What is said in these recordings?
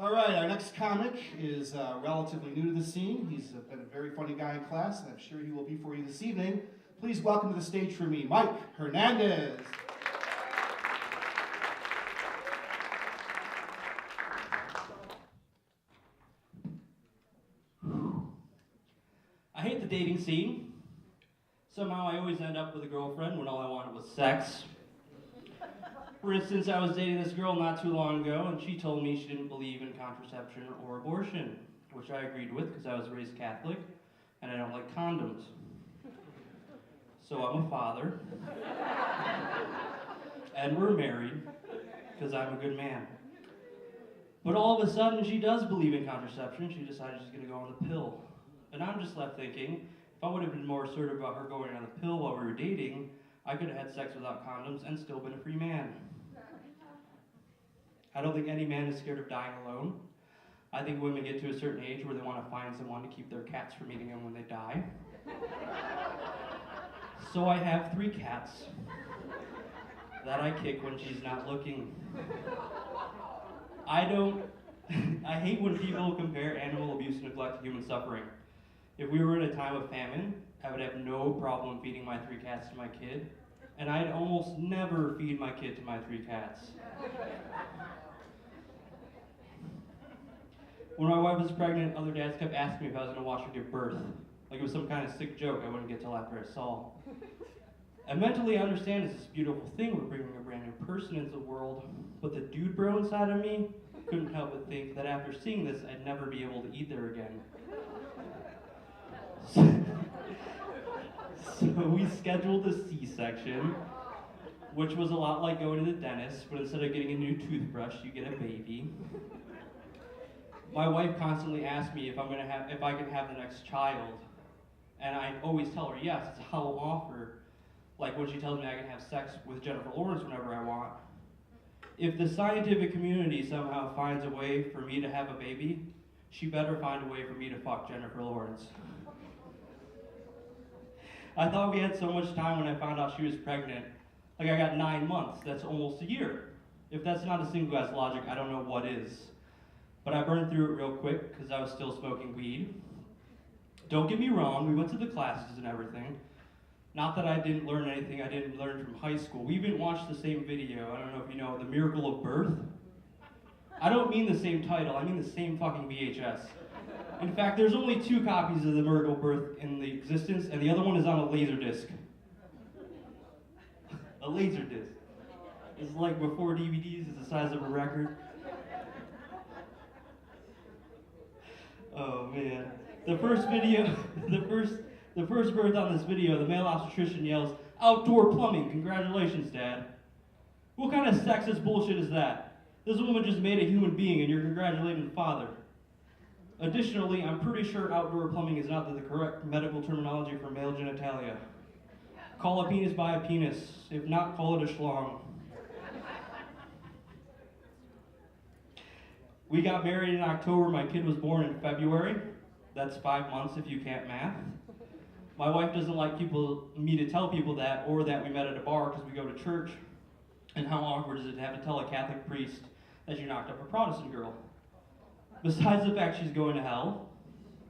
All right, our next comic is relatively new to the scene. He's been a very funny guy in class, and I'm sure he will be for you this evening. Please welcome to the stage for me, Mike Hernandez. I hate the dating scene. Somehow I always end up with a girlfriend when all I wanted was sex. For instance, I was dating this girl not too long ago, and she told me she didn't believe in contraception or abortion, which I agreed with because I was raised Catholic, and I don't like condoms. So I'm a father, and we're married because I'm a good man. But all of a sudden, she does believe in contraception. She decided she's going to go on the pill. And I'm just left thinking, if I would have been more assertive about her going on the pill while we were dating, I could have had sex without condoms and still been a free man. I don't think any man is scared of dying alone. I think women get to a certain age where they want to find someone to keep their cats from eating them when they die. So I have 3 cats that I kick when she's not looking. I hate when people compare animal abuse and neglect to human suffering. If we were in a time of famine, I would have no problem feeding my 3 cats to my kid, and I'd almost never feed my kid to my 3 cats. When my wife was pregnant, other dads kept asking me if I was going to watch her give birth. Like it was some kind of sick joke I wouldn't get till after I saw. And mentally I understand it's this beautiful thing, we're bringing a brand new person into the world, but the dude bro inside of me couldn't help but think that after seeing this, I'd never be able to eat there again. So we scheduled a C-section, which was a lot like going to the dentist, but instead of getting a new toothbrush, you get a baby. My wife constantly asks me if I can have the next child, and I always tell her yes. It's how I'll offer. Like when she tells me I can have sex with Jennifer Lawrence whenever I want. If the scientific community somehow finds a way for me to have a baby, she better find a way for me to fuck Jennifer Lawrence. I thought we had so much time when I found out she was pregnant. Like I got 9 months, that's almost a year. If that's not a single guy's logic, I don't know what is. But I burned through it real quick because I was still smoking weed. Don't get me wrong, we went to the classes and everything. Not that I didn't learn anything I didn't learn from high school. We even watched the same video. I don't know if you know, The Miracle of Birth. I don't mean the same title, I mean the same fucking VHS. In fact, there's only 2 copies of The Miracle of Birth in the existence, and the other one is on a laser disc. A laser disc. It's like before DVDs, it's the size of a record. Oh man. The first birth on this video, the male obstetrician yells, "Outdoor plumbing, congratulations, Dad." What kind of sexist bullshit is that? This woman just made a human being and you're congratulating the father. Additionally, I'm pretty sure outdoor plumbing is not the correct medical terminology for male genitalia. Call a penis by a penis. If not, call it a schlong. We got married in October. My kid was born in February. That's 5 months if you can't math. My wife doesn't like me to tell people that, or that we met at a bar because we go to church. And how awkward is it to have to tell a Catholic priest that you knocked up a Protestant girl? Besides the fact she's going to hell,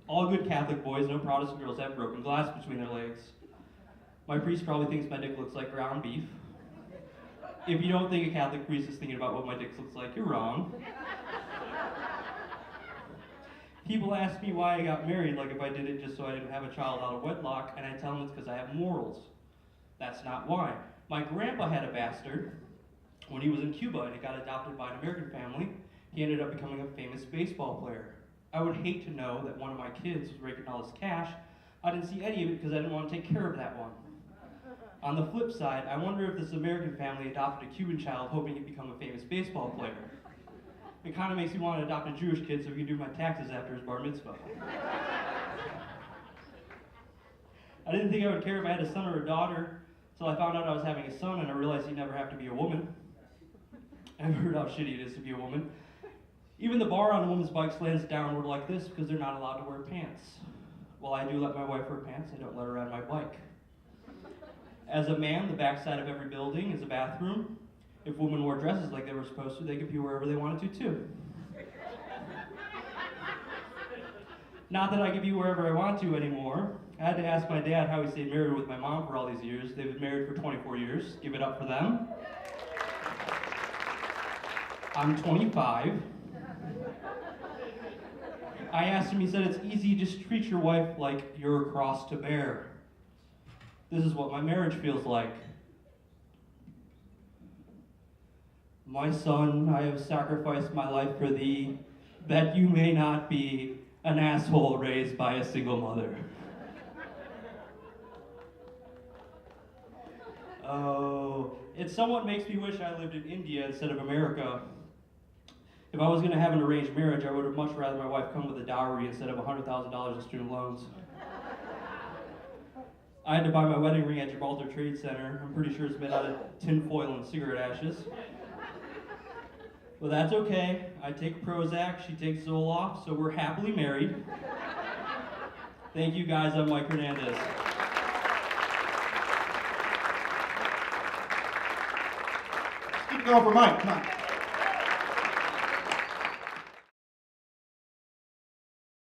all good Catholic boys know Protestant girls have broken glass between their legs. My priest probably thinks my dick looks like ground beef. If you don't think a Catholic priest is thinking about what my dick looks like, you're wrong. People ask me why I got married, like if I did it just so I didn't have a child out of wedlock, and I tell them it's because I have morals. That's not why. My grandpa had a bastard when he was in Cuba, and he got adopted by an American family. He ended up becoming a famous baseball player. I would hate to know that one of my kids was raking all this cash. I didn't see any of it because I didn't want to take care of that one. On the flip side, I wonder if this American family adopted a Cuban child hoping he'd become a famous baseball player. It kind of makes me want to adopt a Jewish kid so he can do my taxes after his bar mitzvah. I didn't think I would care if I had a son or a daughter until I found out I was having a son and I realized he'd never have to be a woman. I've heard how shitty it is to be a woman. Even the bar on a woman's bike slants downward like this because they're not allowed to wear pants. While I do let my wife wear pants, I don't let her ride my bike. As a man, the backside of every building is a bathroom. If women wore dresses like they were supposed to, they could pee wherever they wanted to too. Not that I can be wherever I want to anymore. I had to ask my dad how he stayed married with my mom for all these years. They've been married for 24 years. Give it up for them. I'm 25. I asked him, he said, it's easy, just treat your wife like you're a cross to bear. This is what my marriage feels like. My son, I have sacrificed my life for thee, that you may not be an asshole raised by a single mother. Oh, it somewhat makes me wish I lived in India instead of America. If I was going to have an arranged marriage, I would have much rather my wife come with a dowry instead of $100,000 in student loans. I had to buy my wedding ring at Gibraltar Trade Center. I'm pretty sure it's made out of tinfoil and cigarette ashes. But that's okay. I take Prozac, she takes Zoloft, so we're happily married. Thank you guys, I'm Mike Hernandez. Keep going for Mike, come on.